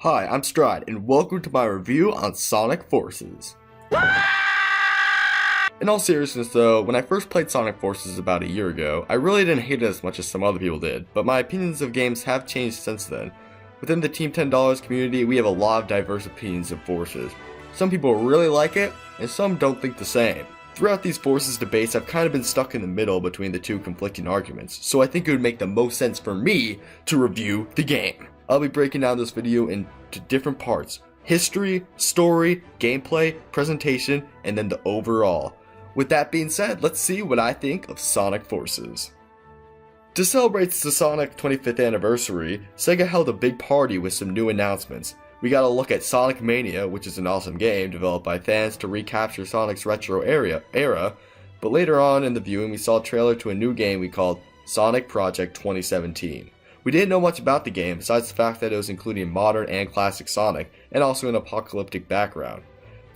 Hi, I'm Stryde, and welcome to my review on Sonic Forces. In all seriousness though, when I first played Sonic Forces about a year ago, I really didn't hate it as much as some other people did, but my opinions of games have changed since then. Within the Team $10 community, we have a lot of diverse opinions of Forces. Some people really like it, and some don't think the same. Throughout these Forces debates, I've kind of been stuck in the middle between the two conflicting arguments, so I think it would make the most sense for me to review the game. I'll be breaking down this video into different parts: history, story, gameplay, presentation, and then the overall. With that being said, let's see what I think of Sonic Forces. To celebrate the Sonic 25th anniversary, Sega held a big party with some new announcements. We got a look at Sonic Mania, which is an awesome game developed by fans to recapture Sonic's retro era, but later on in the viewing we saw a trailer to a new game we called Sonic Project 2017. We didn't know much about the game besides the fact that it was including modern and classic Sonic, and also an apocalyptic background.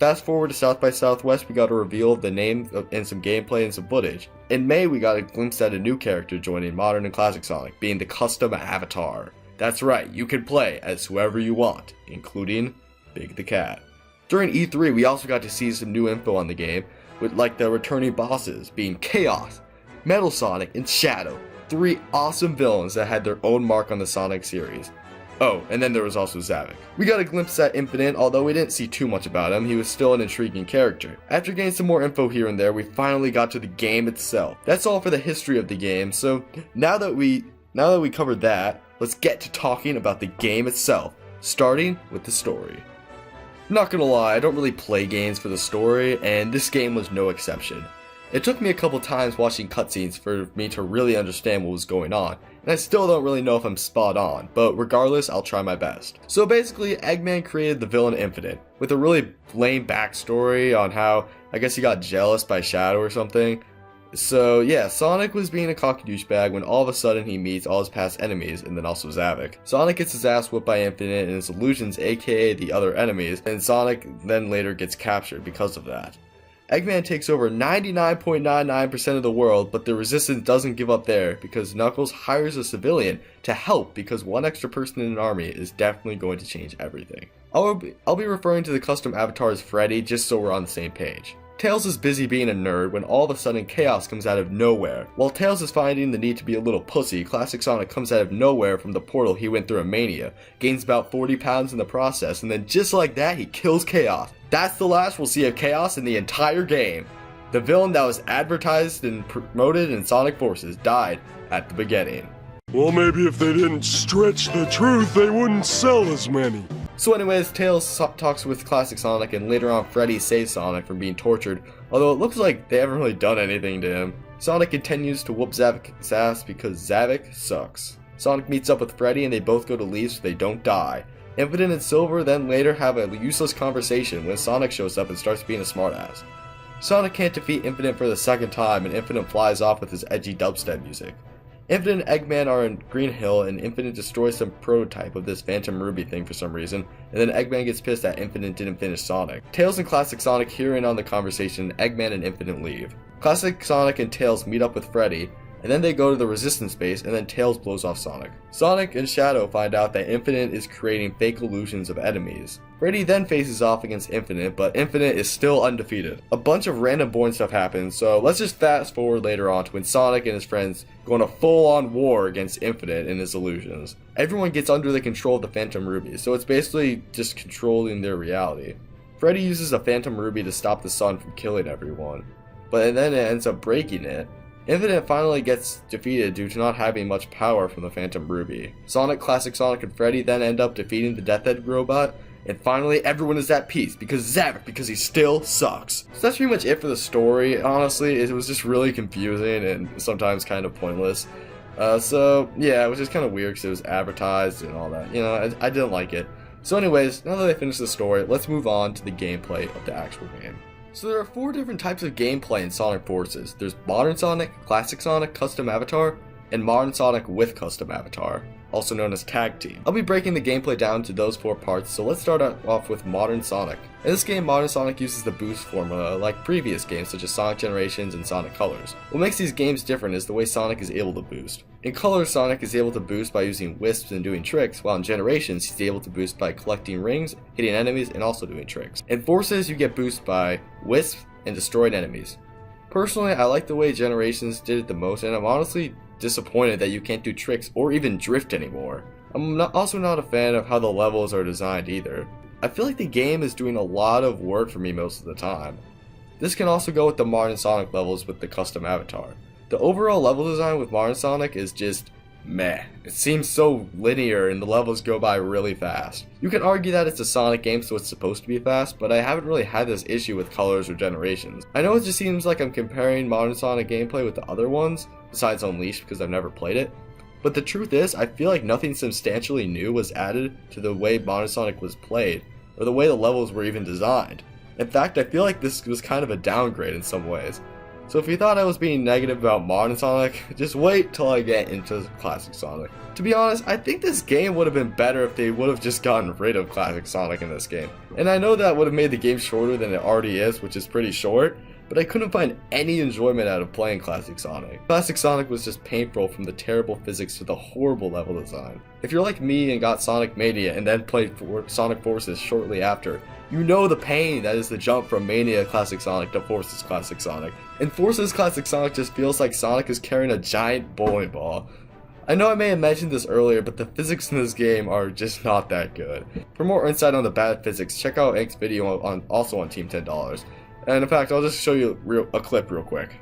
Fast forward to South by Southwest, we got a reveal of the name and some gameplay and some footage. In May, we got a glimpse at a new character joining modern and classic Sonic, being the custom avatar. That's right, you can play as whoever you want, including Big the Cat. During E3, we also got to see some new info on the game, with like the returning bosses being Chaos, Metal Sonic, and Shadow. Three awesome villains that had their own mark on the Sonic series. Oh, and then there was also Zavik. We got a glimpse at Infinite, although we didn't see too much about him, he was still an intriguing character. After getting some more info here and there, we finally got to the game itself. That's all for the history of the game, so now that we covered that, let's get to talking about the game itself, starting with the story. I'm not gonna lie, I don't really play games for the story, and this game was no exception. It took me a couple times watching cutscenes for me to really understand what was going on, and I still don't really know if I'm spot on, but regardless, I'll try my best. So basically, Eggman created the villain Infinite, with a really lame backstory on how, I guess he got jealous by Shadow or something. So yeah, Sonic was being a cocky douchebag when all of a sudden he meets all his past enemies, and then also Zavik. Sonic gets his ass whooped by Infinite and his illusions, aka the other enemies, and Sonic then later gets captured because of that. Eggman takes over 99.99% of the world, but the Resistance doesn't give up there because Knuckles hires a civilian to help because one extra person in an army is definitely going to change everything. I'll be referring to the custom avatar as Freddy just so we're on the same page. Tails is busy being a nerd when all of a sudden Chaos comes out of nowhere. While Tails is finding the need to be a little pussy, Classic Sonic comes out of nowhere from the portal he went through in Mania, gains about 40 pounds in the process, and then just like that he kills Chaos. That's the last we'll see of Chaos in the entire game. The villain that was advertised and promoted in Sonic Forces died at the beginning. Well, maybe if they didn't stretch the truth, they wouldn't sell as many. So anyways, Tails talks with Classic Sonic, and later on Freddy saves Sonic from being tortured, although it looks like they haven't really done anything to him. Sonic continues to whoop Zavik's ass because Zavik sucks. Sonic meets up with Freddy and they both go to leave so they don't die. Infinite and Silver then later have a useless conversation when Sonic shows up and starts being a smartass. Sonic can't defeat Infinite for the second time and Infinite flies off with his edgy dubstep music. Infinite and Eggman are in Green Hill and Infinite destroys some prototype of this Phantom Ruby thing for some reason, and then Eggman gets pissed that Infinite didn't finish Sonic. Tails and Classic Sonic hear in on the conversation, Eggman and Infinite leave. Classic Sonic and Tails meet up with Freddy, and then they go to the Resistance base and then Tails blows off Sonic. Sonic and Shadow find out that Infinite is creating fake illusions of enemies. Freddy then faces off against Infinite, but Infinite is still undefeated. A bunch of random boring stuff happens, so let's just fast forward later on to when Sonic and his friends go on a full-on war against Infinite and his illusions. Everyone gets under the control of the Phantom Ruby, so it's basically just controlling their reality. Freddy uses a Phantom Ruby to stop the sun from killing everyone, but then it ends up breaking it. Infinite finally gets defeated due to not having much power from the Phantom Ruby. Sonic, Classic Sonic, and Freddy then end up defeating the Death Egg robot, and finally everyone is at peace because Zavik, because he still sucks. So that's pretty much it for the story. Honestly, it was just really confusing and sometimes kind of pointless. So yeah, it was just kind of weird because it was advertised and all that. You know, I didn't like it. So anyways, now that I finished the story, let's move on to the gameplay of the actual game. So there are 4 different types of gameplay in Sonic Forces. There's Modern Sonic, Classic Sonic, Custom Avatar, and Modern Sonic with Custom Avatar. also known as Tag Team. I'll be breaking the gameplay down into those 4 parts, so let's start off with Modern Sonic. In this game, Modern Sonic uses the boost formula like previous games such as Sonic Generations and Sonic Colors. What makes these games different is the way Sonic is able to boost. In Colors, Sonic is able to boost by using wisps and doing tricks, while in Generations, he's able to boost by collecting rings, hitting enemies, and also doing tricks. In Forces, you get boost by wisps and destroyed enemies. Personally, I like the way Generations did it the most, and I'm honestly disappointed that you can't do tricks or even drift anymore. I'm also not a fan of how the levels are designed either. I feel like the game is doing a lot of work for me most of the time. This can also go with the Modern Sonic levels with the custom avatar. The overall level design with Modern Sonic is just meh. It seems so linear and the levels go by really fast. You can argue that it's a Sonic game so it's supposed to be fast, but I haven't really had this issue with Colors or Generations. I know it just seems like I'm comparing Modern Sonic gameplay with the other ones, besides Unleashed because I've never played it, but the truth is I feel like nothing substantially new was added to the way Modern Sonic was played, or the way the levels were even designed. In fact, I feel like this was kind of a downgrade in some ways. So if you thought I was being negative about Modern Sonic, just wait till I get into Classic Sonic. To be honest, I think this game would have been better if they would have just gotten rid of Classic Sonic in this game. And I know that would have made the game shorter than it already is, which is pretty short, but I couldn't find any enjoyment out of playing Classic Sonic. Classic Sonic was just painful from the terrible physics to the horrible level design. If you're like me and got Sonic Mania and then played Sonic Forces shortly after, you know the pain that is the jump from Mania Classic Sonic to Forces Classic Sonic. In Forces Classic Sonic just feels like Sonic is carrying a giant bowling ball. I know I may have mentioned this earlier, but the physics in this game are just not that good. For more insight on the bad physics, check out Ank's video also on Team $10. And in fact, I'll just show you a clip real quick.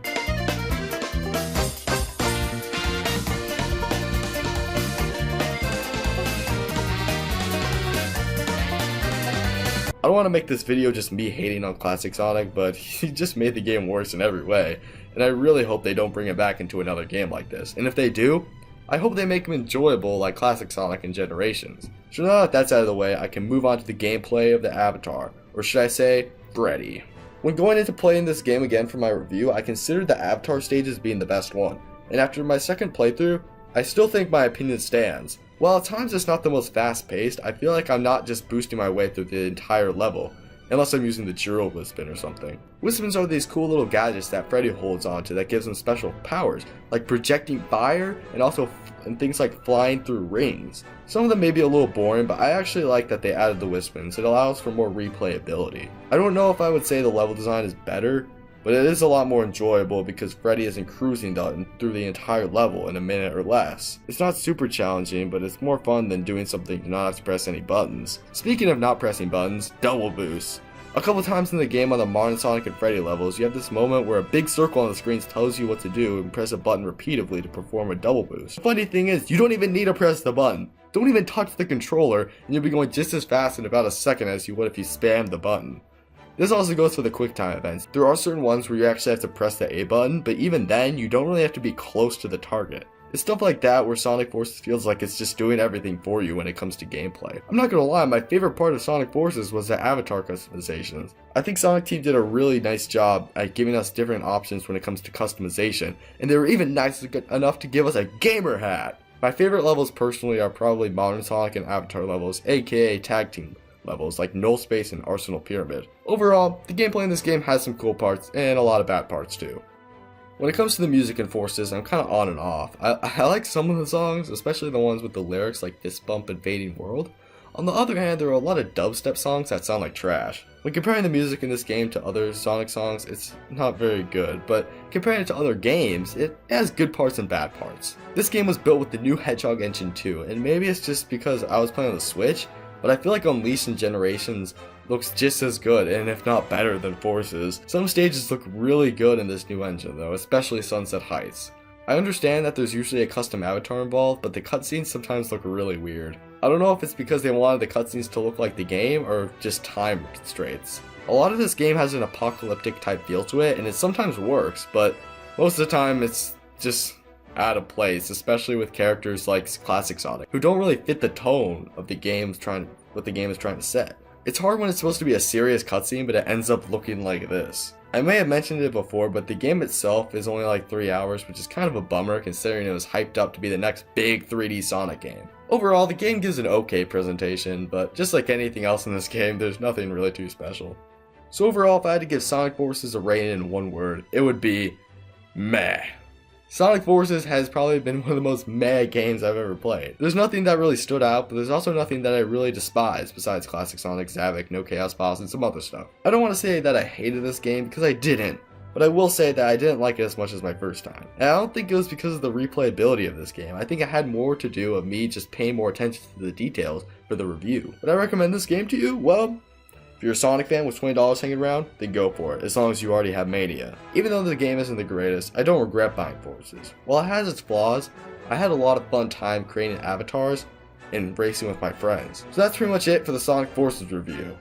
I don't want to make this video just me hating on Classic Sonic, but he just made the game worse in every way, and I really hope they don't bring it back into another game like this. And if they do, I hope they make him enjoyable like Classic Sonic and Generations. So now that that's out of the way, I can move on to the gameplay of the avatar, or should I say, Freddy. When going into playing this game again for my review, I considered the avatar stages being the best one, and after my second playthrough, I still think my opinion stands. While at times it's not the most fast paced, I feel like I'm not just boosting my way through the entire level, unless I'm using the Gyro Wispin or something. Wispins are these cool little gadgets that Freddy holds onto that gives him special powers, like projecting fire and things like flying through rings. Some of them may be a little boring, but I actually like that they added the Wispins. It allows for more replayability. I don't know if I would say the level design is better, but it is a lot more enjoyable because Freddy isn't cruising through the entire level in a minute or less. It's not super challenging, but it's more fun than doing something to not have to press any buttons. Speaking of not pressing buttons, double boost. A couple times in the game on the Modern Sonic and Freddy levels, you have this moment where a big circle on the screen tells you what to do and press a button repeatedly to perform a double boost. The funny thing is, you don't even need to press the button. Don't even touch the controller, and you'll be going just as fast in about a second as you would if you spammed the button. This also goes for the QuickTime events. There are certain ones where you actually have to press the A button, but even then, you don't really have to be close to the target. It's stuff like that where Sonic Forces feels like it's just doing everything for you when it comes to gameplay. I'm not gonna lie, my favorite part of Sonic Forces was the avatar customizations. I think Sonic Team did a really nice job at giving us different options when it comes to customization, and they were even nice enough to give us a gamer hat. My favorite levels personally are probably Modern Sonic and Avatar levels, aka Tag Team levels like Null Space and Arsenal Pyramid. Overall, the gameplay in this game has some cool parts and a lot of bad parts too. When it comes to the music in Forces, I'm kind of on and off. I like some of the songs, especially the ones with the lyrics like Fist Bump and Fading World. On the other hand, there are a lot of dubstep songs that sound like trash. When comparing the music in this game to other Sonic songs, it's not very good, but comparing it to other games, it has good parts and bad parts. This game was built with the new Hedgehog engine too, and maybe it's just because I was playing on the Switch, but I feel like Unleashed and Generations looks just as good, and if not better than Forces. Some stages look really good in this new engine though, especially Sunset Heights. I understand that there's usually a custom avatar involved, but the cutscenes sometimes look really weird. I don't know if it's because they wanted the cutscenes to look like the game, or just time constraints. A lot of this game has an apocalyptic type feel to it, and it sometimes works, but most of the time it's just out of place, especially with characters like Classic Sonic, who don't really fit the tone of what the game is trying to set. It's hard when it's supposed to be a serious cutscene, but it ends up looking like this. I may have mentioned it before, but the game itself is only like 3 hours, which is kind of a bummer considering it was hyped up to be the next big 3D Sonic game. Overall, the game gives an okay presentation, but just like anything else in this game, there's nothing really too special. So overall, if I had to give Sonic Forces a rating in one word, it would be meh. Sonic Forces has probably been one of the most meh games I've ever played. There's nothing that really stood out, but there's also nothing that I really despise besides Classic Sonic, Zavik, No Chaos Boss, and some other stuff. I don't want to say that I hated this game because I didn't, but I will say that I didn't like it as much as my first time. And I don't think it was because of the replayability of this game. I think it had more to do with me just paying more attention to the details for the review. Would I recommend this game to you? Well, if you're a Sonic fan with $20 hanging around, then go for it, as long as you already have Mania. Even though the game isn't the greatest, I don't regret buying Forces. While it has its flaws, I had a lot of fun time creating avatars and racing with my friends. So that's pretty much it for the Sonic Forces review.